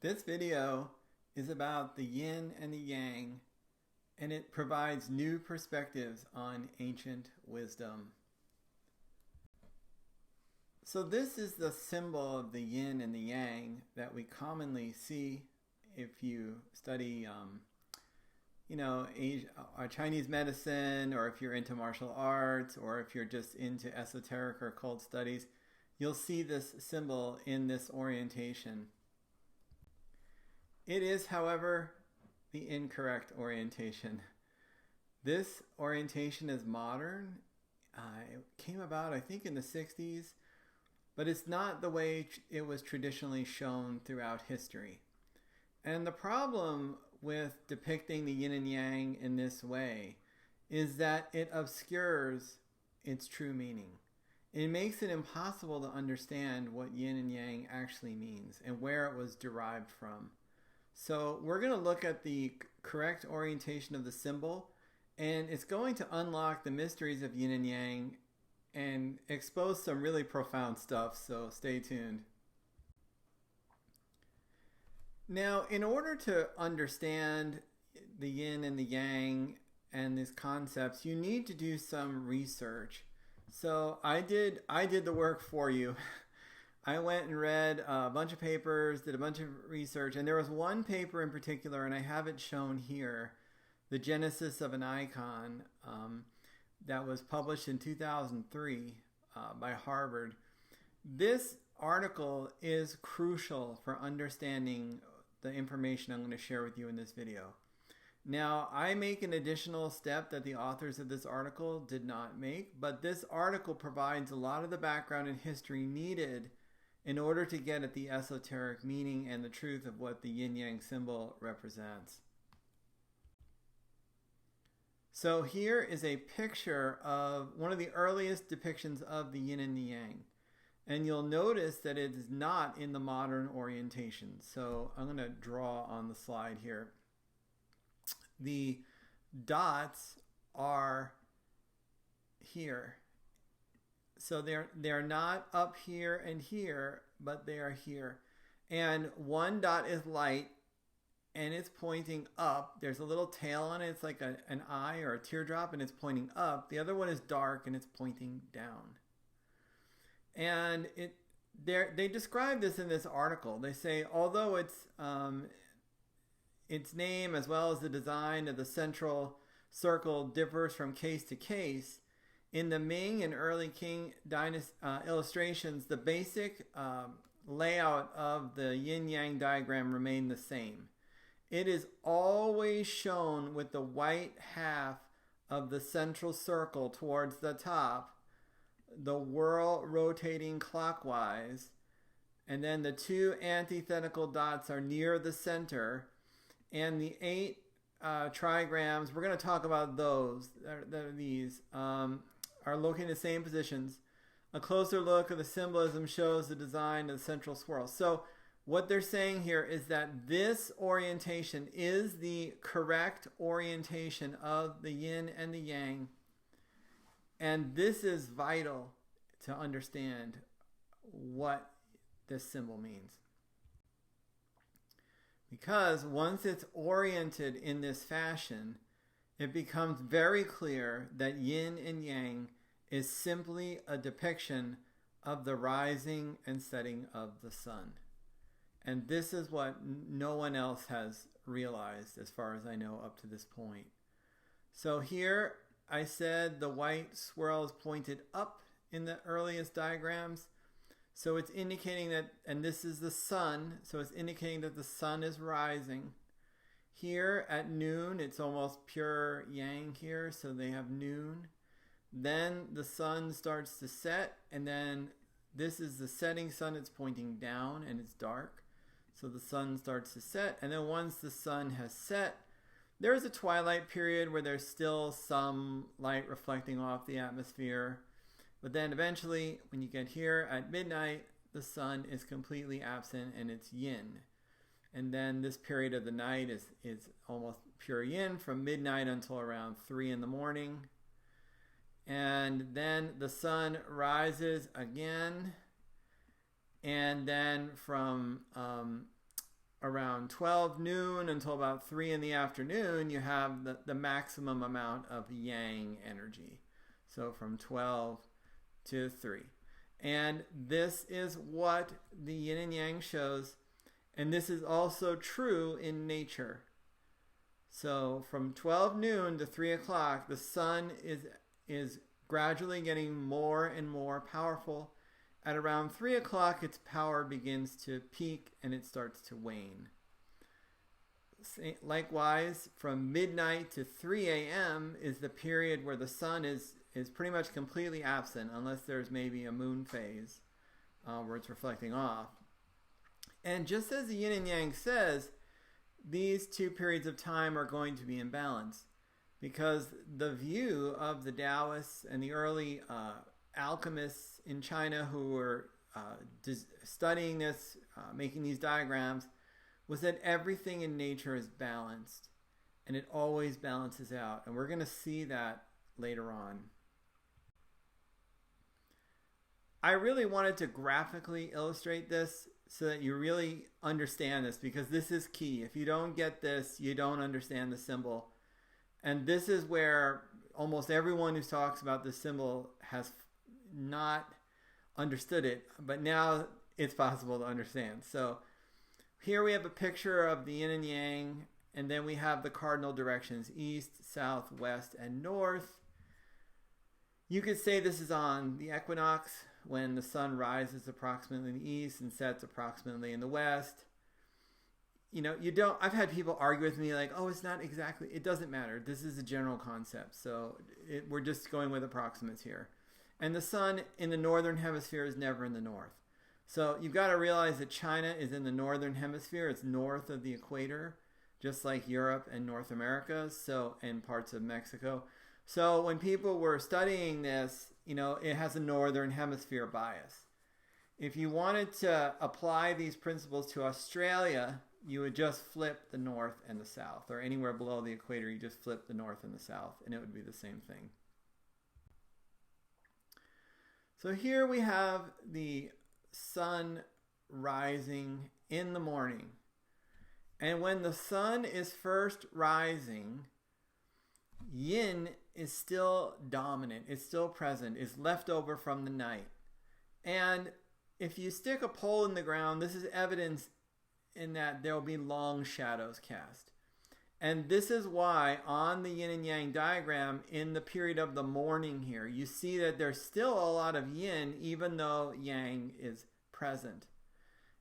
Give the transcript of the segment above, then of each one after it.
This video is about the yin and the yang, and it provides new perspectives on ancient wisdom. So this is the symbol of the yin and the yang that we commonly see if you study, Chinese medicine, or if you're into martial arts, or if you're just into esoteric or occult studies. You'll see this symbol in this orientation. It is, however, the incorrect orientation. This orientation is modern. It came about, I think, in the 60s, but it's not the way it was traditionally shown throughout history. And the problem with depicting the yin and yang in this way is that it obscures its true meaning. It makes it impossible to understand what yin and yang actually means and where it was derived from. So we're going to look at the correct orientation of the symbol, and it's going to unlock the mysteries of yin and yang and expose some really profound stuff, so stay tuned. Now, in order to understand the yin and the yang and these concepts, you need to do some research. So I did the work for you. I went and read a bunch of papers, did a bunch of research, and there was one paper in particular, and I have it shown here, The Genesis of an Icon, that was published in 2003 by Harvard. This article is crucial for understanding the information I'm going to share with you in this video. Now, I make an additional step that the authors of this article did not make, but this article provides a lot of the background and history needed in order to get at the esoteric meaning and the truth of what the yin-yang symbol represents. So here is a picture of one of the earliest depictions of the yin and the yang. And you'll notice that it is not in the modern orientation. So I'm going to draw on the slide here. The dots are here. So they're not up here and here, but they are here. And one dot is light, and it's pointing up. There's a little tail on it. It's like an eye or a teardrop, and it's pointing up. The other one is dark, and it's pointing down. And they describe this in this article. They say, although its name as well as the design of the central circle differs from case to case, in the Ming and early Qing dynasty illustrations, the basic layout of the yin-yang diagram remained the same. It is always shown with the white half of the central circle towards the top, the whorl rotating clockwise, and then the two antithetical dots are near the center, and the 8 trigrams, we're going to talk about those, these are located in the same positions. A closer look of the symbolism shows the design of the central swirl. So what they're saying here is that this orientation is the correct orientation of the yin and the yang. And this is vital to understand what this symbol means. Because once it's oriented in this fashion, it becomes very clear that yin and yang is simply a depiction of the rising and setting of the sun. And this is what no one else has realized, as far as I know, up to this point. So here I said the white swirl is pointed up in the earliest diagrams. So it's indicating that, and this is the sun, so it's indicating that the sun is rising. Here at noon, it's almost pure yang here, so they have noon. Then the sun starts to set, and then this is the setting sun. It's pointing down, and it's dark. So the sun starts to set, and then once the sun has set, there's a twilight period where there's still some light reflecting off the atmosphere. But then eventually, when you get here at midnight, the sun is completely absent, and it's yin. And then this period of the night is almost pure yin from midnight until around 3 in the morning. And then the sun rises again. And then from around 12 noon until about 3 in the afternoon, you have the maximum amount of yang energy. So from 12 to 3. And this is what the yin and yang shows. And this is also true in nature. So from 12 noon to 3 o'clock, the sun is gradually getting more and more powerful. At around 3 o'clock, its power begins to peak and it starts to wane. Likewise, from midnight to 3 a.m. is the period where the sun is pretty much completely absent, unless there's maybe a moon phase where it's reflecting off. And just as the yin and yang says, these two periods of time are going to be in balance, because the view of the Taoists and the early alchemists in China who were studying this, making these diagrams, was that everything in nature is balanced, and it always balances out. And we're going to see that later on. I really wanted to graphically illustrate this so that you really understand this, because this is key. If you don't get this, you don't understand the symbol. And this is where almost everyone who talks about this symbol has not understood it, but now it's possible to understand. So here we have a picture of the yin and yang, and then we have the cardinal directions: east, south, west, and north. You could say this is on the equinox, when the sun rises approximately in the east and sets approximately in the west. You know, I've had people argue with me like, oh, it's not exactly, it doesn't matter. This is a general concept. So we're just going with approximates here. And the sun in the northern hemisphere is never in the north. So you've got to realize that China is in the northern hemisphere. It's north of the equator, just like Europe and North America, and parts of Mexico. So when people were studying this, it has a northern hemisphere bias. If you wanted to apply these principles to Australia, you would just flip the north and the south, or anywhere below the equator, you just flip the north and the south, and it would be the same thing. So here we have the sun rising in the morning. And when the sun is first rising, yin is still dominant, it's still present, it's left over from the night. And if you stick a pole in the ground, this is evidence in that there will be long shadows cast. And this is why on the yin and yang diagram, in the period of the morning here, you see that there's still a lot of yin even though yang is present.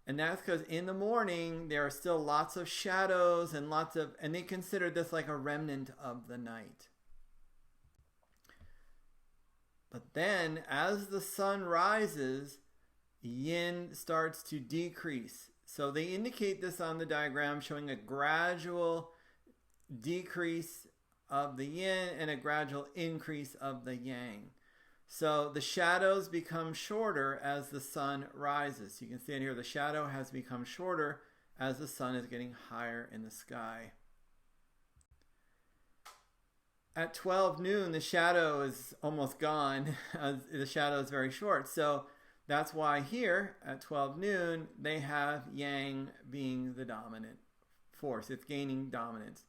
And that's because in the morning there are still lots of shadows and they consider this like a remnant of the night. But then as the sun rises, yin starts to decrease. So they indicate this on the diagram, showing a gradual decrease of the yin and a gradual increase of the yang. So the shadows become shorter as the sun rises. You can see it here, the shadow has become shorter as the sun is getting higher in the sky. At 12 noon, the shadow is almost gone. The shadow is very short. So that's why here at 12 noon, they have yang being the dominant force. It's gaining dominance.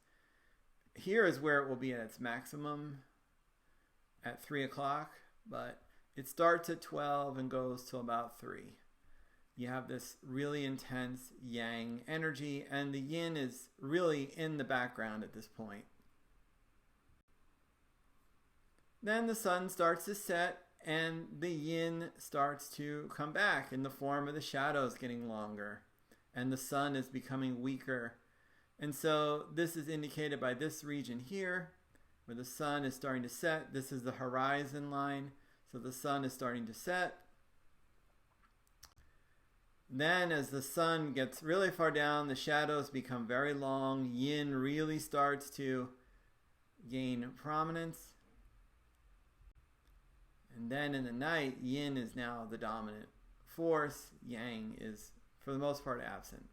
Here is where it will be at its maximum at 3 o'clock, but it starts at 12 and goes till about 3. You have this really intense yang energy, and the yin is really in the background at this point. Then the sun starts to set, and the yin starts to come back in the form of the shadows getting longer, and the sun is becoming weaker. And so this is indicated by this region here, where the sun is starting to set. This is the horizon line, so the sun is starting to set. Then as the sun gets really far down, the shadows become very long. Yin really starts to gain prominence. And then in the night, yin is now the dominant force. Yang is, for the most part, absent.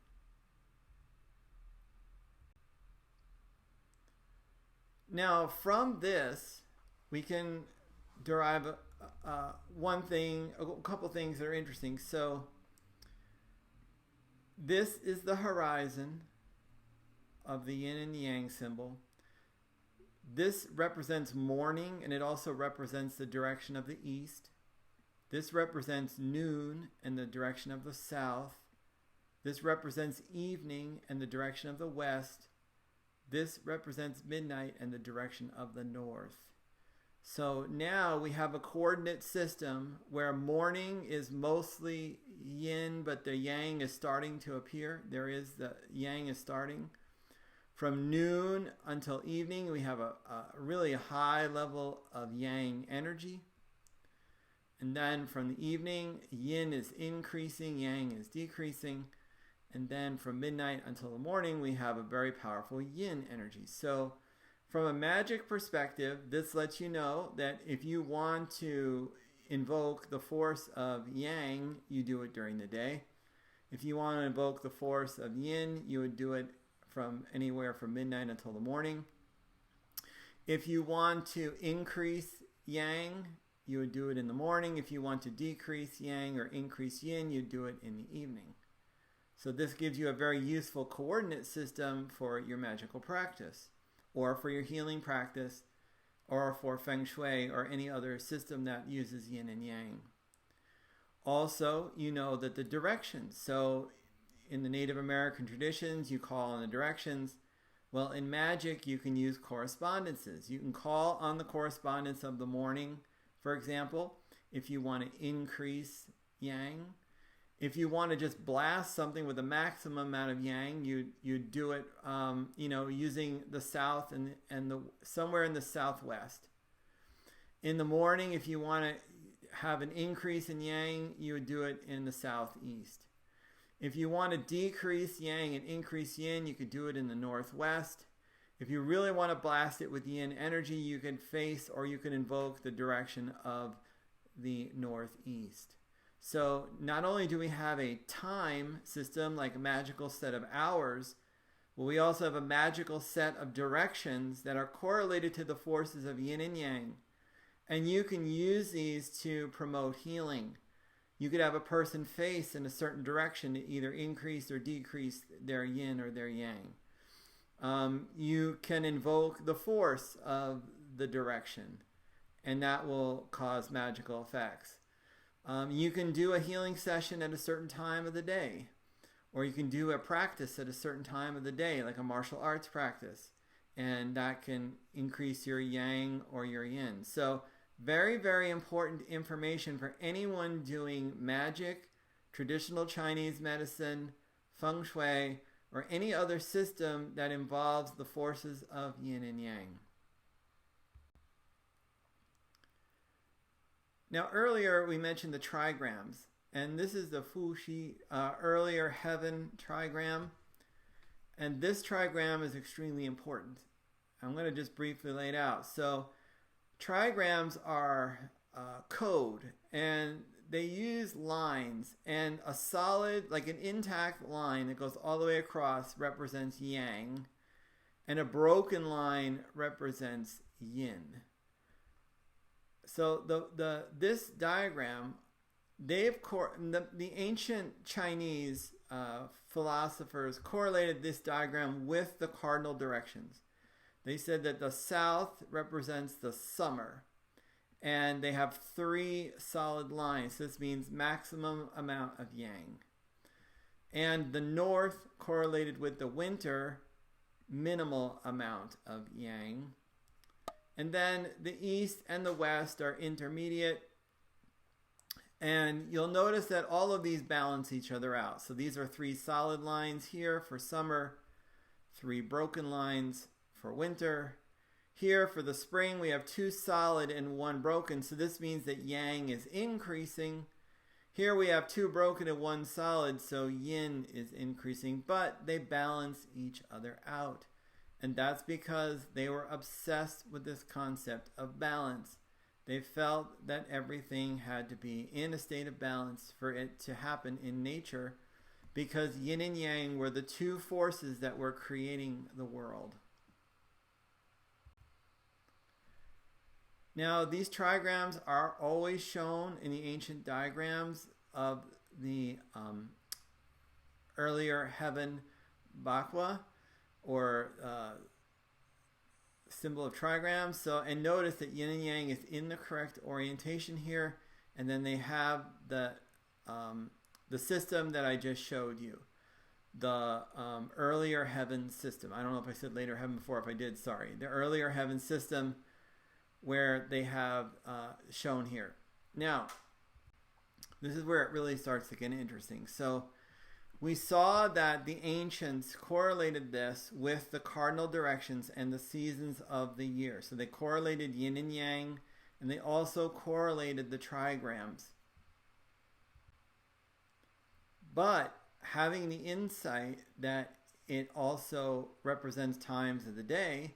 Now, from this, we can derive a couple things that are interesting. So, This is the horizon of the yin and yang symbol. This represents morning, and it also represents the direction of the east. This represents noon and the direction of the south. This represents evening and the direction of the west. This represents midnight and the direction of the north. So now we have a coordinate system where morning is mostly yin, but the yang is starting to appear. The yang is starting. From noon until evening, we have a really high level of yang energy. And then from the evening, yin is increasing, yang is decreasing. And then from midnight until the morning, we have a very powerful yin energy. So from a magic perspective, this lets you know that if you want to invoke the force of yang, you do it during the day. If you want to invoke the force of yin, you would do it from anywhere from midnight until the morning. If you want to increase yang, you would do it in the morning. If you want to decrease yang or increase yin, you'd do it in the evening. So this gives you a very useful coordinate system for your magical practice, or for your healing practice, or for Feng Shui, or any other system that uses yin and yang. Also, you know that the directions. So in the Native American traditions, you call on the directions. Well, in magic, you can use correspondences. You can call on the correspondence of the morning, for example, if you want to increase yang. If you want to just blast something with a maximum amount of yang, you do it, using the south and somewhere in the southwest. In the morning, if you want to have an increase in yang, you would do it in the southeast. If you want to decrease yang and increase yin, you could do it in the northwest. If you really want to blast it with yin energy, you can face or you can invoke the direction of the northeast. So not only do we have a time system, like a magical set of hours, but we also have a magical set of directions that are correlated to the forces of yin and yang. And you can use these to promote healing. You could have a person face in a certain direction to either increase or decrease their yin or their yang. You can invoke the force of the direction, and that will cause magical effects. You can do a healing session at a certain time of the day, or you can do a practice at a certain time of the day, like a martial arts practice, and that can increase your yang or your yin. So very, very important information for anyone doing magic, traditional Chinese medicine, Feng Shui, or any other system that involves the forces of yin and yang. Now, earlier we mentioned the trigrams, and this is the Fu Xi earlier heaven trigram, and this trigram is extremely important. I'm going to just briefly lay it out. So, trigrams are code, and they use lines, and a solid, like an intact line that goes all the way across represents yang, and a broken line represents yin. So this diagram, the ancient Chinese philosophers correlated this diagram with the cardinal directions. They said that the south represents the summer, and they have 3 solid lines. This means maximum amount of yang. And the north correlated with the winter, minimal amount of yang. And then the east and the west are intermediate. And you'll notice that all of these balance each other out. So these are 3 solid lines here for summer, 3 broken lines for winter. Here for the spring, we have 2 solid and 1 broken. So this means that yang is increasing. Here we have 2 broken and 1 solid, so yin is increasing. But they balance each other out. And that's because they were obsessed with this concept of balance. They felt that everything had to be in a state of balance for it to happen in nature, because yin and yang were the 2 forces that were creating the world. Now, these trigrams are always shown in the ancient diagrams of the earlier heaven, Bakwa, or symbol of trigrams. So, and notice that yin and yang is in the correct orientation here, and then they have the system that I just showed you, the earlier heaven system. I don't know if I said later heaven before. If I did, sorry. The earlier heaven system, where they have shown here. Now, this is where it really starts to get interesting. So we saw that the ancients correlated this with the cardinal directions and the seasons of the year. So they correlated yin and yang, and they also correlated the trigrams. But having the insight that it also represents times of the day,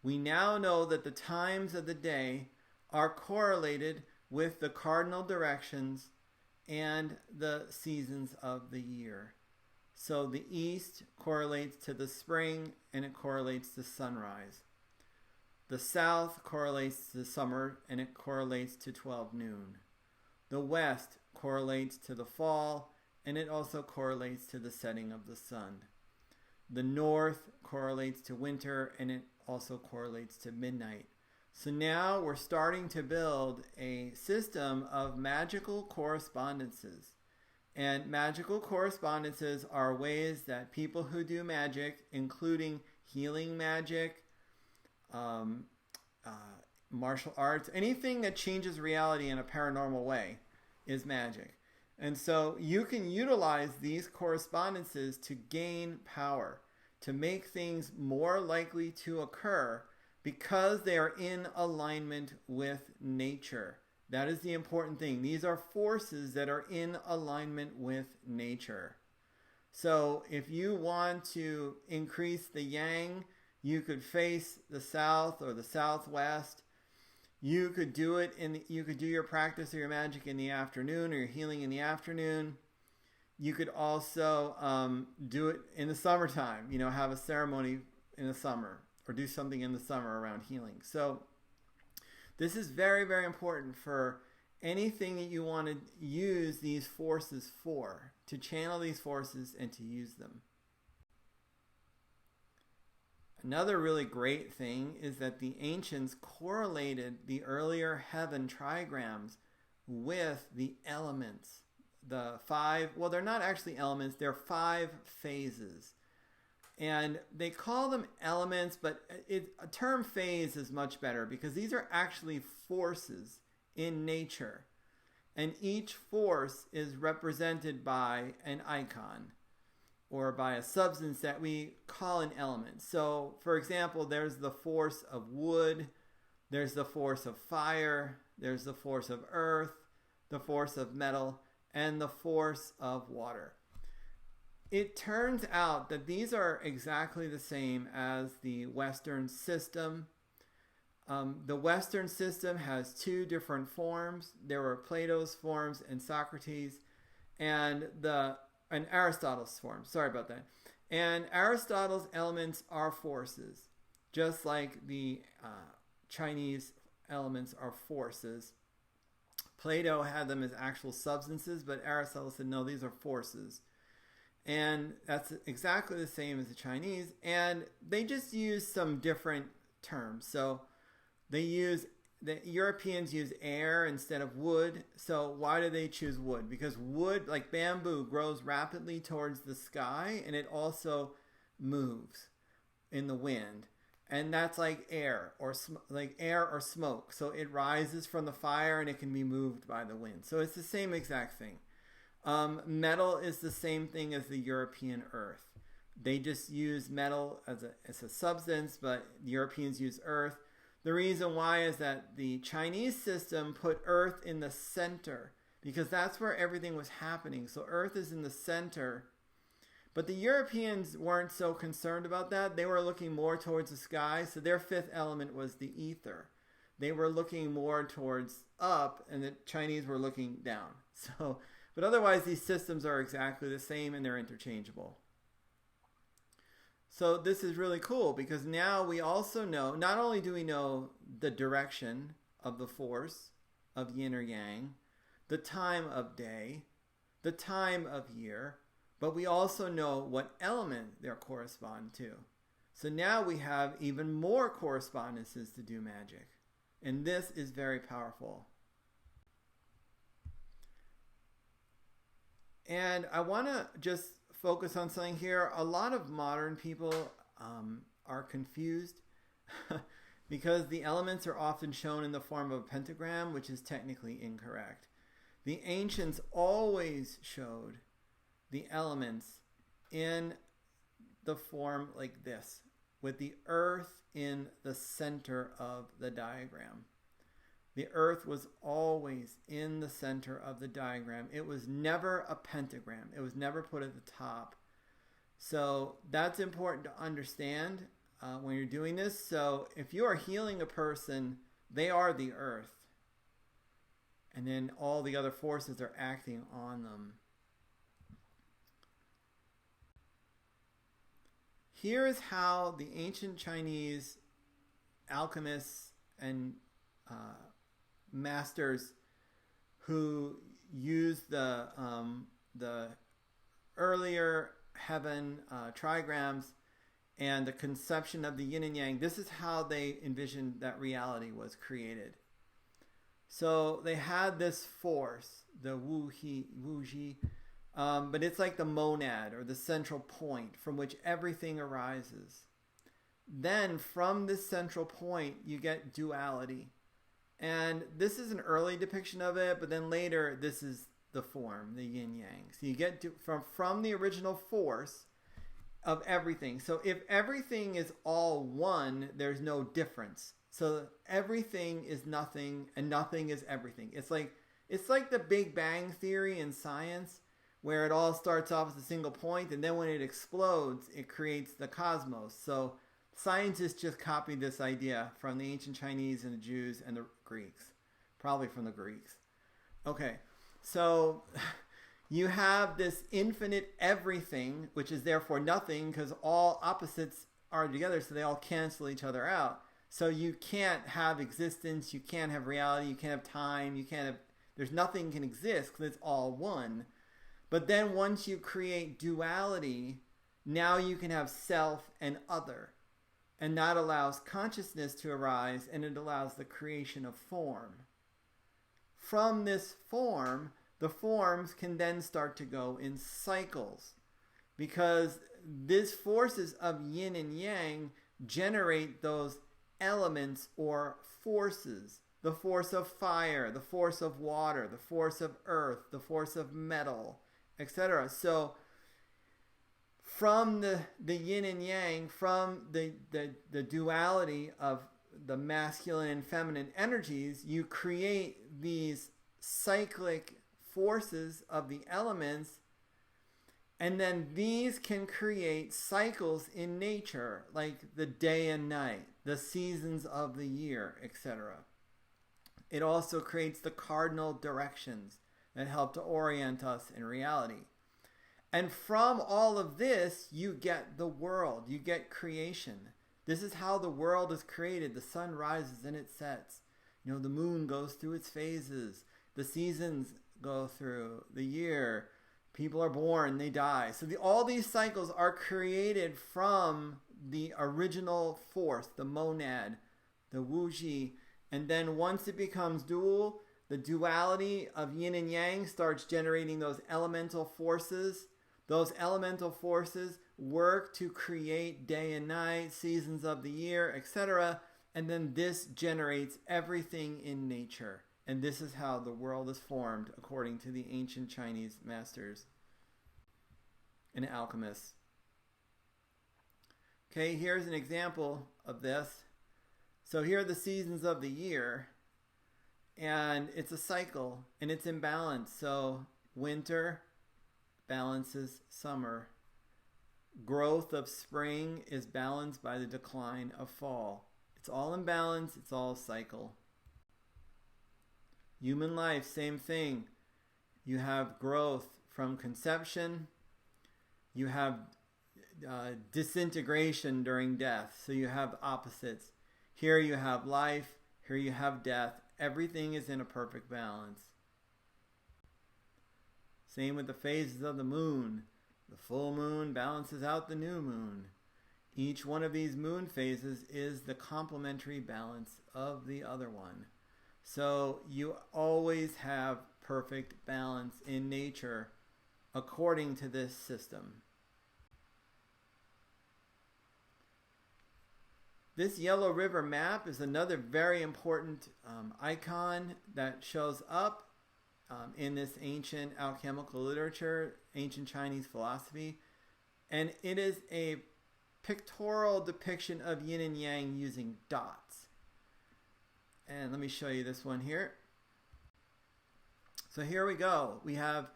we now know that the times of the day are correlated with the cardinal directions and the seasons of the year. So the east correlates to the spring, and it correlates to sunrise. The south correlates to summer, and it correlates to 12 noon. The west correlates to the fall, and it also correlates to the setting of the sun. The north correlates to winter, and it also correlates to midnight. So now we're starting to build a system of magical correspondences. And magical correspondences are ways that people who do magic, including healing magic, martial arts, anything that changes reality in a paranormal way is magic. And so you can utilize these correspondences to gain power, to make things more likely to occur because they are in alignment with nature. That is the important thing. These are forces that are in alignment with nature. So if you want to increase the yang, you could face the south or the southwest. You could do it you could do your practice or your magic in the afternoon, or your healing in the afternoon. You could also do it in the summertime, have a ceremony in the summer, or do something in the summer around healing. So this is very, very important for anything that you want to use these forces for, to channel these forces and to use them. Another really great thing is that the ancients correlated the earlier heaven trigrams with the elements. The five, well, they're not actually elements, they're 5 phases. And they call them elements, but a term phase is much better, because these are actually forces in nature. And each force is represented by an icon, or by a substance that we call an element. So, for example, there's the force of wood, there's the force of fire, there's the force of earth, the force of metal, and the force of water. It turns out that these are exactly the same as the Western system. The Western system has 2 different forms. There were Plato's forms and Socrates, and Aristotle's form. Sorry about that. And Aristotle's elements are forces, just like the Chinese elements are forces. Plato had them as actual substances, but Aristotle said, no, these are forces. And that's exactly the same as the Chinese. And they just use some different terms. So the Europeans use air instead of wood. So why do they choose wood? Because wood, like bamboo, grows rapidly towards the sky, and it also moves in the wind. And that's like air or smoke. So it rises from the fire and it can be moved by the wind. So it's the same exact thing. Metal is the same thing as the European earth. They just use metal as a substance, but the Europeans use earth. The reason why is that the Chinese system put earth in the center, because that's where everything was happening. So earth is in the center. But the Europeans weren't so concerned about that. They were looking more towards the sky. So their 5th element was the ether. They were looking more towards up, and the Chinese were looking down. But otherwise, these systems are exactly the same, and they're interchangeable. So this is really cool, because now we also know, not only do we know the direction of the force of yin or yang, the time of day, the time of year, but we also know what element they correspond to. So now we have even more correspondences to do magic. And this is very powerful. And I want to just focus on something here. A lot of modern people are confused because the elements are often shown in the form of a pentagram, which is technically incorrect. The ancients always showed the elements in the form like this, with the earth in the center of the diagram. The earth was always in the center of the diagram. It was never a pentagram. It was never put at the top. So that's important to understand when you're doing this. So if you are healing a person, they are the earth. And then all the other forces are acting on them. Here is how the ancient Chinese alchemists and masters who used the earlier heaven trigrams and the conception of the yin and yang, this is how they envisioned that reality was created. So they had this force, the Wu Ji, but it's like the monad or the central point from which everything arises. Then from this central point, you get duality. And this is an early depiction of it, but then later, this is the form, the yin-yang. So you get from the original force of everything. So if everything is all one, there's no difference. So everything is nothing, and nothing is everything. It's like the Big Bang Theory in science, where it all starts off as a single point, and then when it explodes, it creates the cosmos. So scientists just copied this idea from the ancient Chinese and the Jews and the Greeks. Probably from the Greeks. Okay, so you have this infinite everything, which is therefore nothing, because all opposites are together, so they all cancel each other out. So you can't have existence, you can't have reality, you can't have time, there's nothing can exist because it's all one. But then once you create duality, now you can have self and other. And that allows consciousness to arise, and it allows the creation of form. From this form, the forms can then start to go in cycles, because these forces of yin and yang generate those elements or forces. The force of fire, the force of water, the force of earth, the force of metal, etc. So from the yin and yang, from the duality of the masculine and feminine energies, you create these cyclic forces of the elements, and then these can create cycles in nature, like the day and night, the seasons of the year, etc. It also creates the cardinal directions that help to orient us in reality. And from all of this, you get the world, you get creation. This is how the world is created. The sun rises and it sets. The moon goes through its phases. The seasons go through the year. People are born, they die. So all these cycles are created from the original force, the monad, the Wu Ji. And then once it becomes dual, the duality of yin and yang starts generating those elemental forces. Those elemental forces work to create day and night, seasons of the year, etc. And then this generates everything in nature. And this is how the world is formed according to the ancient Chinese masters and alchemists. Okay, here's an example of this. So here are the seasons of the year. And it's a cycle, and it's in balance. So winter balances summer. Growth of spring is balanced by the decline of fall. It's all in balance. It's all a cycle. Human life, same thing. You have growth from conception. You have disintegration during death. So you have opposites. Here you have life. Here you have death. Everything is in a perfect balance. Same with the phases of the moon. The full moon balances out the new moon. Each one of these moon phases is the complementary balance of the other one. So you always have perfect balance in nature according to this system. This Yellow River map is another very important icon that shows up in this ancient alchemical literature, ancient Chinese philosophy. And it is a pictorial depiction of yin and yang using dots. And let me show you this one here. So here we go. We have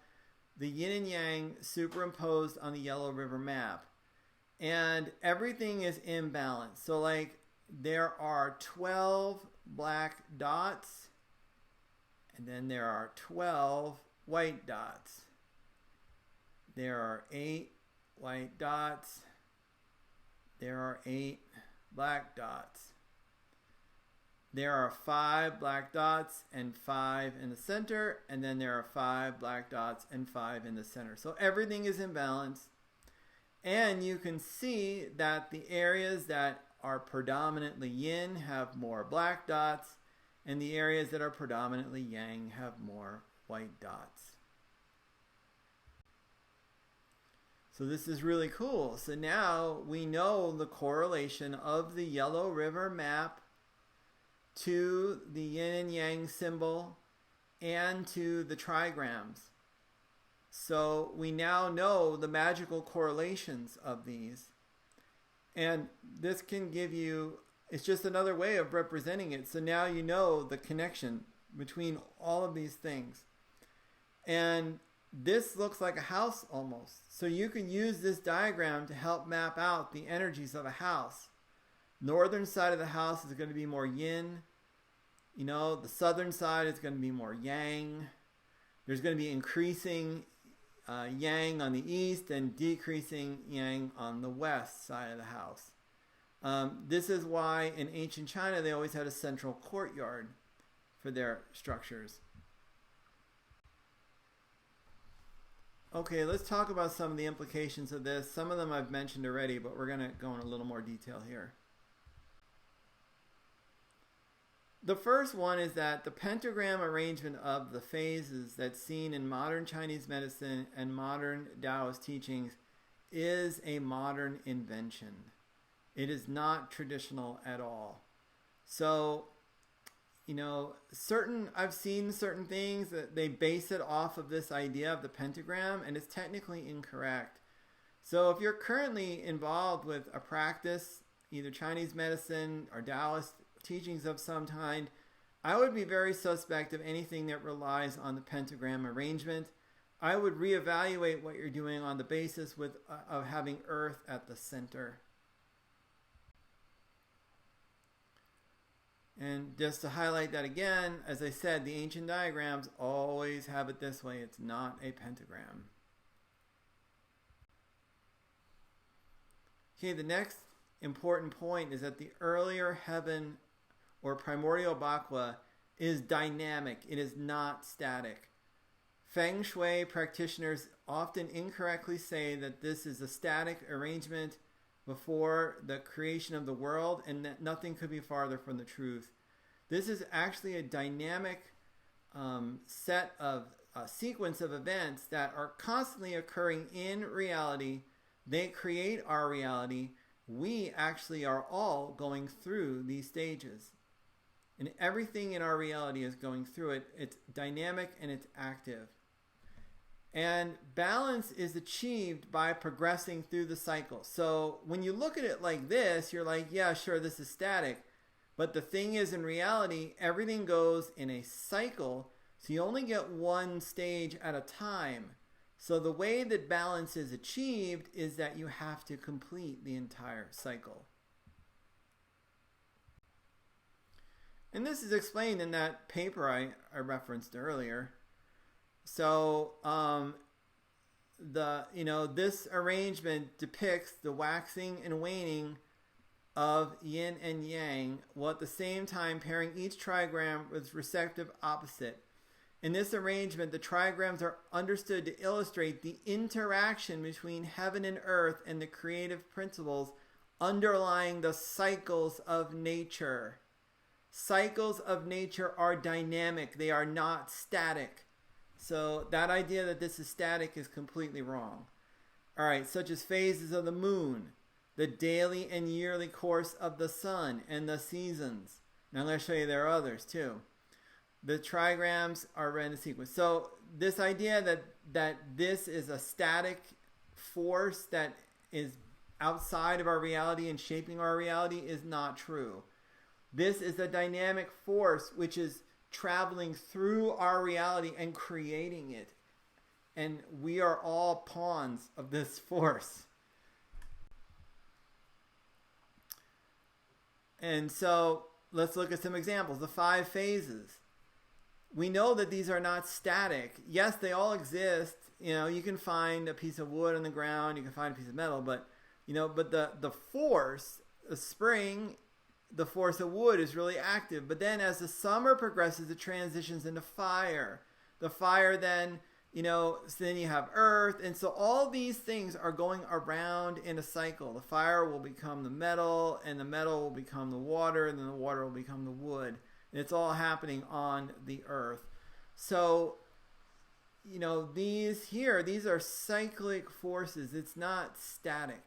the yin and yang superimposed on the Yellow River map. And everything is in balance. So like there are 12 black dots, and then there are 12 white dots. There are 8 white dots. There are 8 black dots. There are 5 black dots and 5 in the center, and then there are 5 black dots and 5 in the center. So everything is in balance. And you can see that the areas that are predominantly yin have more black dots, and the areas that are predominantly yang have more white dots. So this is really cool. So now we know the correlation of the Yellow River map to the yin and yang symbol and to the trigrams. So we now know the magical correlations of these. And this can give you, it's just another way of representing it. So now you know the connection between all of these things. And this looks like a house almost. So you can use this diagram to help map out the energies of a house. Northern side of the house is going to be more yin. You know, the southern side is going to be more yang. There's going to be increasing yang on the east and decreasing yang on the west side of the house. This is why in ancient China they always had a central courtyard for their structures. Okay, let's talk about some of the implications of this. Some of them I've mentioned already, but we're going to go in a little more detail here. The first one is that the pentagram arrangement of the phases that's seen in modern Chinese medicine and modern Taoist teachings is a modern invention. It is not traditional at all. So, you know, I've seen certain things that they base it off of this idea of the pentagram, and it's technically incorrect. So if you're currently involved with a practice, either Chinese medicine or Taoist teachings of some kind, I would be very suspect of anything that relies on the pentagram arrangement. I would reevaluate what you're doing on the basis of having Earth at the center. And just to highlight that again, as I said, the ancient diagrams always have it this way. It's not a pentagram. Okay, the next important point is that the earlier heaven or primordial Bakwa is dynamic. It is not static. Feng Shui practitioners often incorrectly say that this is a static arrangement before the creation of the world, and that nothing could be farther from the truth. This is actually a dynamic set of sequence of events that are constantly occurring in reality. They create our reality. We actually are all going through these stages. And everything in our reality is going through it. It's dynamic and it's active. And balance is achieved by progressing through the cycle. So when you look at it like this, you're like, yeah, sure, this is static. But the thing is, in reality, everything goes in a cycle. So you only get one stage at a time. So the way that balance is achieved is that you have to complete the entire cycle. And this is explained in that paper I referenced earlier. So this arrangement depicts the waxing and waning of yin and yang, while at the same time pairing each trigram with respective opposite. In this arrangement, the trigrams are understood to illustrate the interaction between heaven and earth and the creative principles underlying the cycles of nature. Cycles of nature are dynamic. They are not static. So that idea that this is static is completely wrong. All right, such as phases of the moon, the daily and yearly course of the sun, and the seasons. Now I'm going to show you there are others too. The trigrams are read in sequence. So this idea that this is a static force that is outside of our reality and shaping our reality is not true. This is a dynamic force which is traveling through our reality and creating it. And we are all pawns of this force. And so let's look at some examples. The 5 phases. We know that these are not static. Yes, they all exist. You know, you can find a piece of wood on the ground, you can find a piece of metal, but the force, the spring, the force of wood is really active. But then as the summer progresses, it transitions into fire. The fire then, so then you have earth. And so all these things are going around in a cycle. The fire will become the metal, and the metal will become the water, and then the water will become the wood. And it's all happening on the earth. So, these are cyclic forces. It's not static.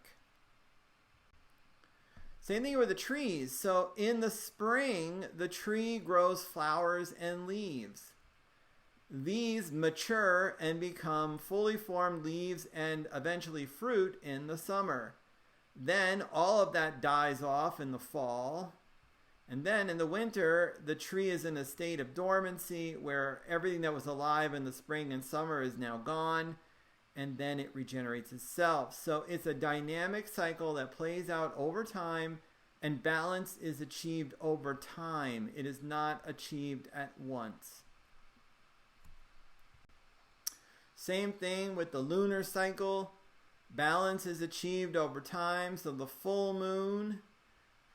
Same thing with the trees. So in the spring, the tree grows flowers and leaves. These mature and become fully formed leaves and eventually fruit in the summer. Then all of that dies off in the fall. And then in the winter, the tree is in a state of dormancy where everything that was alive in the spring and summer is now gone. And then it regenerates itself. So it's a dynamic cycle that plays out over time, and balance is achieved over time. It is not achieved at once. Same thing with the lunar cycle. Balance is achieved over time. So the full moon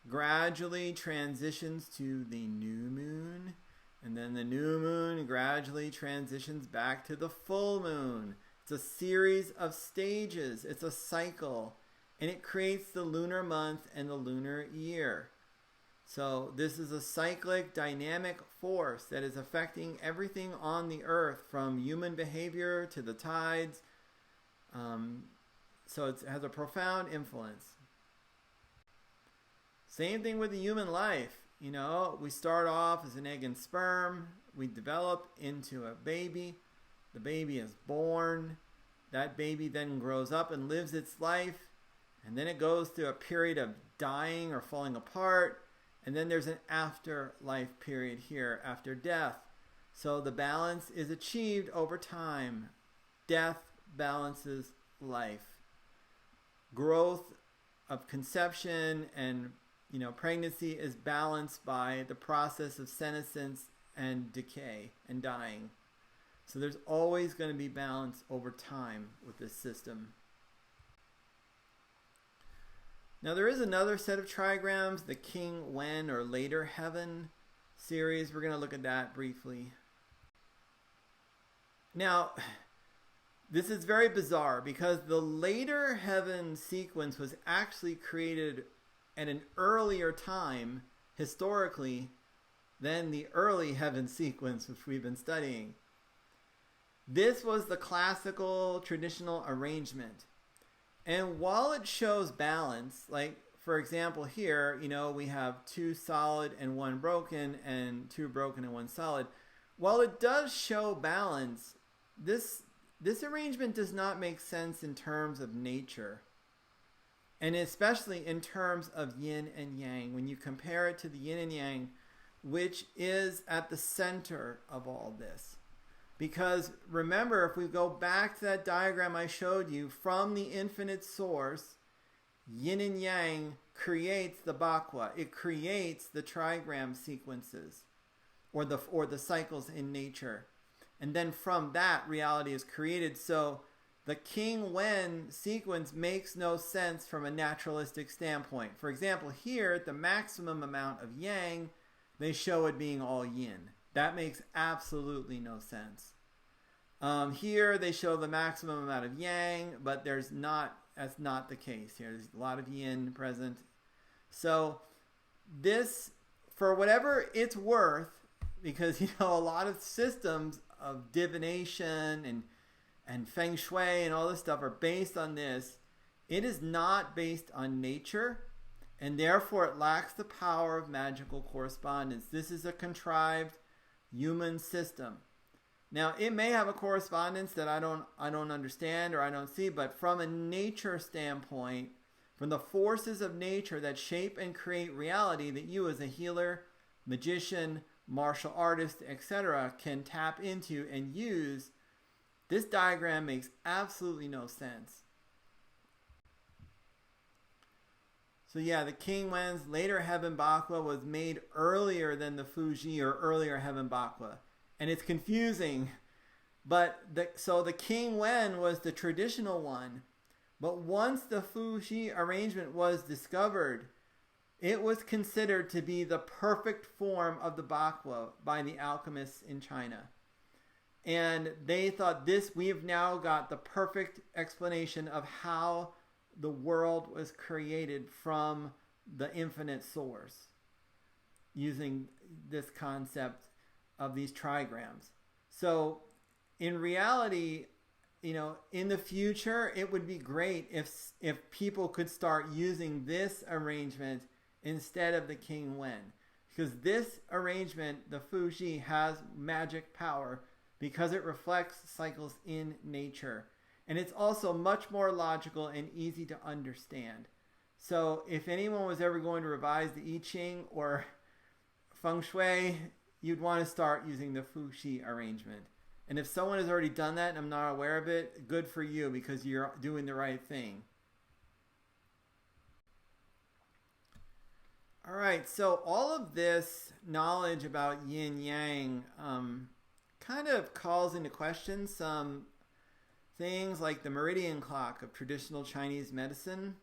gradually transitions to the new moon, and then the new moon gradually transitions back to the full moon. It's a series of stages. It's a cycle, and it creates the lunar month and the lunar year. So this is a cyclic, dynamic force that is affecting everything on the earth, from human behavior to the tides. So it has a profound influence. Same thing with the human life. We start off as an egg and sperm. We develop into a baby. The baby is born. That baby then grows up and lives its life. And then it goes through a period of dying or falling apart. And then there's an afterlife period here after death. So the balance is achieved over time. Death balances life. Growth of conception and pregnancy is balanced by the process of senescence and decay and dying. So there's always going to be balance over time with this system. Now there is another set of trigrams, the King Wen or Later Heaven series. We're going to look at that briefly. Now, this is very bizarre because the Later Heaven sequence was actually created at an earlier time, historically, than the early heaven sequence, which we've been studying. This was the classical, traditional arrangement. And while it shows balance, like, for example, here, we have 2 solid and 1 broken, and 2 broken and 1 solid. While it does show balance, this arrangement does not make sense in terms of nature. And especially in terms of yin and yang, when you compare it to the yin and yang, which is at the center of all this. Because remember, if we go back to that diagram I showed you, from the infinite source, yin and yang creates the Bakwa. It creates the trigram sequences, or the cycles in nature. And then from that, reality is created. So the King Wen sequence makes no sense from a naturalistic standpoint. For example, here at the maximum amount of yang, they show it being all yin. That makes absolutely no sense. Here they show the maximum amount of yang, but that's not the case here. There's a lot of yin present. So this, for whatever it's worth, because a lot of systems of divination and feng shui and all this stuff are based on this. It is not based on nature, and therefore it lacks the power of magical correspondence. This is a contrived human system. Now, it may have a correspondence that I don't understand or I don't see, but from a nature standpoint, from the forces of nature that shape and create reality that you as a healer, magician, martial artist, etc., can tap into and use, this diagram makes absolutely no sense. So yeah, the King Wen's later Heaven Bakwa was made earlier than the Fuji or earlier Heaven Bakwa. And it's confusing. So the King Wen was the traditional one. But once the Fuji arrangement was discovered, it was considered to be the perfect form of the Bakwa by the alchemists in China. And they thought we've now got the perfect explanation of how the world was created from the infinite source using this concept of these trigrams. So in reality, in the future, it would be great if people could start using this arrangement instead of the King Wen. Because this arrangement, the Fuji, has magic power because it reflects cycles in nature. And it's also much more logical and easy to understand. So if anyone was ever going to revise the I Ching or Feng Shui, you'd want to start using the Fuji arrangement. And if someone has already done that and I'm not aware of it, good for you because you're doing the right thing. All right, so all of this knowledge about yin yang kind of calls into question some things like the meridian clock of traditional Chinese medicine.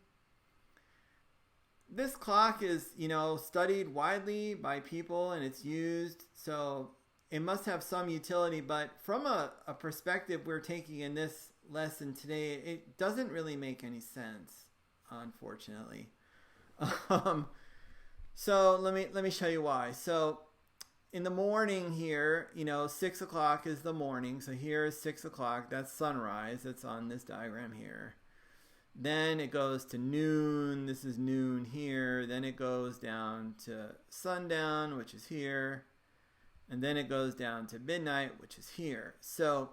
This clock is, studied widely by people and it's used, so it must have some utility, but from a perspective we're taking in this lesson today, it doesn't really make any sense, unfortunately. So let me show you why. So in the morning here, 6 o'clock is the morning. So here is 6 o'clock. That's sunrise. That's on this diagram here. Then it goes to noon. This is noon here. Then it goes down to sundown, which is here. And then it goes down to midnight, which is here. So,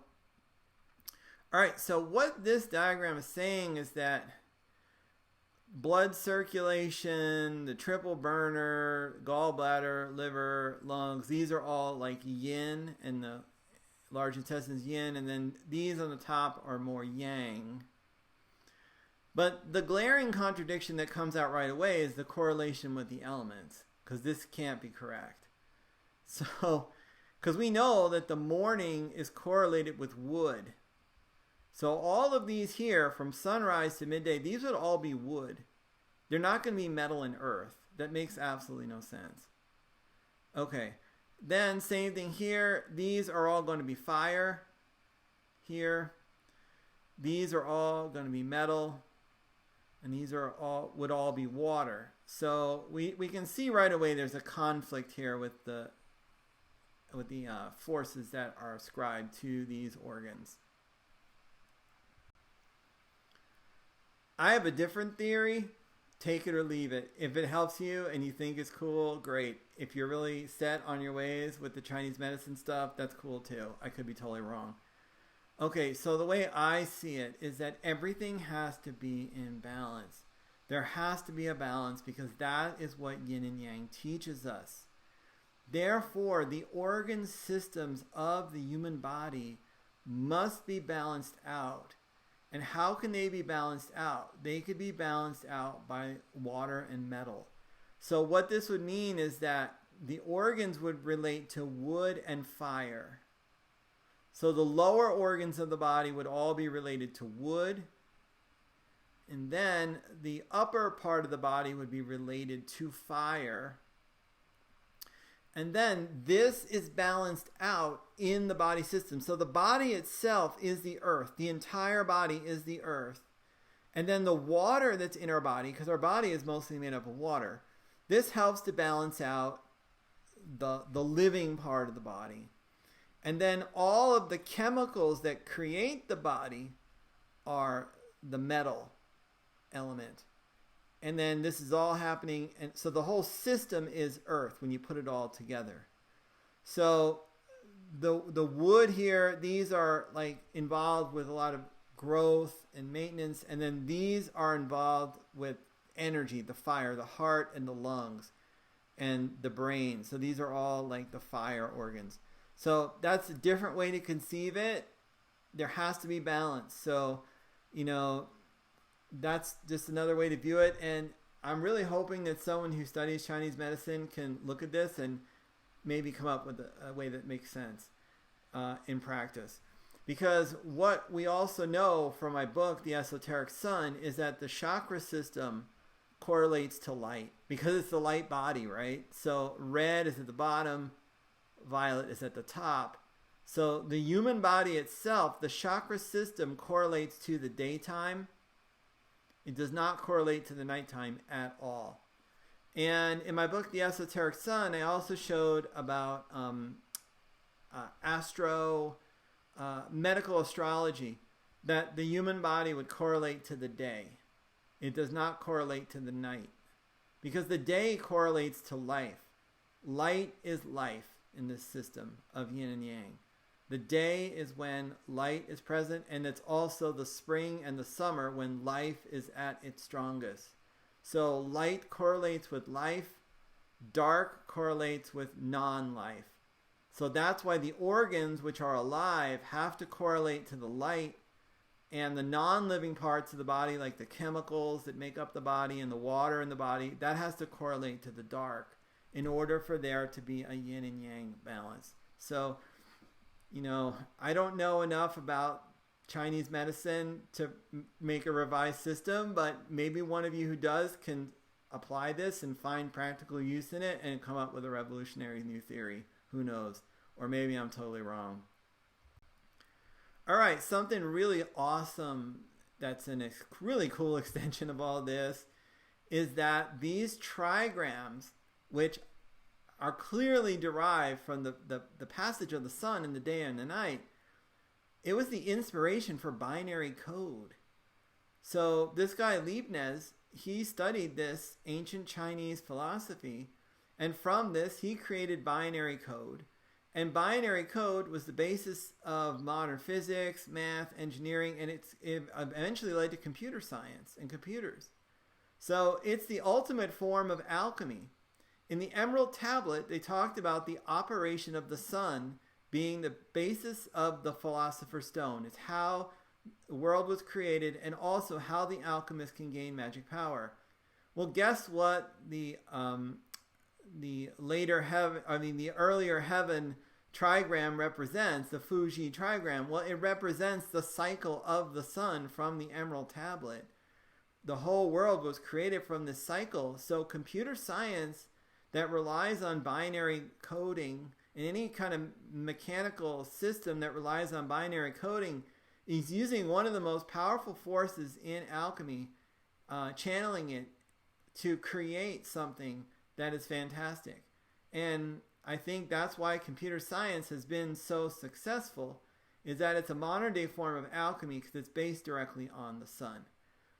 all right. So what this diagram is saying is that blood circulation, the triple burner, gallbladder, liver, lungs, these are all like yin, and the large intestine is yin, and then these on the top are more yang. But the glaring contradiction that comes out right away is the correlation with the elements, because this can't be correct. So, because we know that the morning is correlated with wood. So all of these here, from sunrise to midday, these would all be wood. They're not going to be metal and earth. That makes absolutely no sense. Okay. Then same thing here. These are all going to be fire. Here. These are all going to be metal. And these would all be water. So we can see right away there's a conflict here with the forces that are ascribed to these organs. I have a different theory. Take it or leave it. If it helps you and you think it's cool, great. If you're really set on your ways with the Chinese medicine stuff, that's cool too. I could be totally wrong. Okay, so the way I see it is that everything has to be in balance. There has to be a balance because that is what yin and yang teaches us. Therefore, the organ systems of the human body must be balanced out. And how can they be balanced out? They could be balanced out by water and metal. So what this would mean is that the organs would relate to wood and fire. So the lower organs of the body would all be related to wood. And then the upper part of the body would be related to fire. And then this is balanced out in the body system. So the body itself is the earth. The entire body is the earth. And then the water that's in our body, because our body is mostly made up of water, this helps to balance out the living part of the body. And then all of the chemicals that create the body are the metal element. And then this is all happening. And so the whole system is earth when you put it all together. So the wood here, these are like involved with a lot of growth and maintenance. And then these are involved with energy, the fire, the heart and the lungs and the brain. So these are all like the fire organs. So that's a different way to conceive it. There has to be balance. So, that's just another way to view it. And I'm really hoping that someone who studies Chinese medicine can look at this and maybe come up with a way that makes sense in practice. Because what we also know from my book, The Esoteric Sun, is that the chakra system correlates to light because it's the light body, right? So red is at the bottom, violet is at the top. So the human body itself, the chakra system correlates to the daytime. It does not correlate to the nighttime at all. And in my book, The Esoteric Sun, I also showed about medical astrology, that the human body would correlate to the day. It does not correlate to the night, because the day correlates to life. Light is life in this system of yin and yang. The day is when light is present, and it's also the spring and the summer when life is at its strongest. So light correlates with life, dark correlates with non-life. So that's why the organs which are alive have to correlate to the light, and the non-living parts of the body, like the chemicals that make up the body and the water in the body, that has to correlate to the dark in order for there to be a yin and yang balance. So, I don't know enough about Chinese medicine to make a revised system, but maybe one of you who does can apply this and find practical use in it and come up with a revolutionary new theory. Who knows? Or maybe I'm totally wrong. All right, something really awesome that's a really cool extension of all this is that these trigrams, which are clearly derived from the passage of the sun in the day and the night, it was the inspiration for binary code. So this guy Leibniz, he studied this ancient Chinese philosophy, and from this he created binary code. And binary code was the basis of modern physics, math, engineering, and it eventually led to computer science and computers. So it's the ultimate form of alchemy. In the Emerald Tablet, they talked about the operation of the sun being the basis of the Philosopher's Stone. It's how the world was created and also how the alchemist can gain magic power. Well, guess what the earlier heaven trigram represents, the Fuji trigram? Well, it represents the cycle of the sun from the Emerald Tablet. The whole world was created from this cycle. So computer science that relies on binary coding, and any kind of mechanical system that relies on binary coding, is using one of the most powerful forces in alchemy, channeling it to create something that is fantastic. And I think that's why computer science has been so successful, is that it's a modern day form of alchemy because it's based directly on the sun.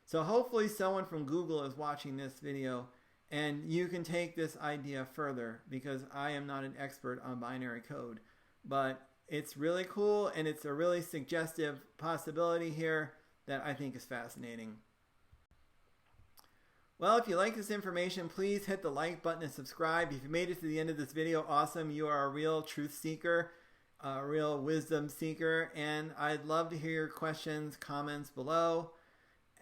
So hopefully someone from Google is watching this video and you can take this idea further, because I am not an expert on binary code. But it's really cool, and it's a really suggestive possibility here that I think is fascinating. Well, if you like this information, please hit the like button and subscribe. If you made it to the end of this video, awesome. You are a real truth seeker, a real wisdom seeker, and I'd love to hear your questions, comments below.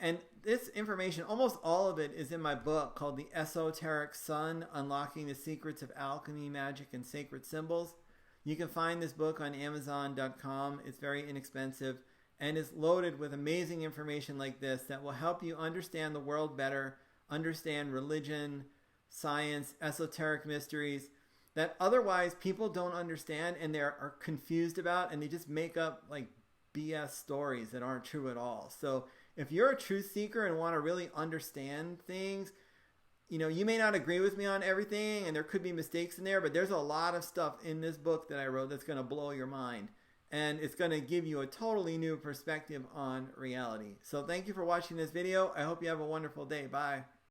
And this information, almost all of it, is in my book called The Esoteric Sun, Unlocking the Secrets of Alchemy, Magic, and Sacred Symbols. You can find this book on Amazon.com. It's very inexpensive and is loaded with amazing information like this that will help you understand the world better, understand religion, science, esoteric mysteries, that otherwise people don't understand and are confused about, and they just make up like BS stories that aren't true at all. So if you're a truth seeker and want to really understand things, you may not agree with me on everything and there could be mistakes in there, but there's a lot of stuff in this book that I wrote that's going to blow your mind. And it's going to give you a totally new perspective on reality. So thank you for watching this video. I hope you have a wonderful day. Bye.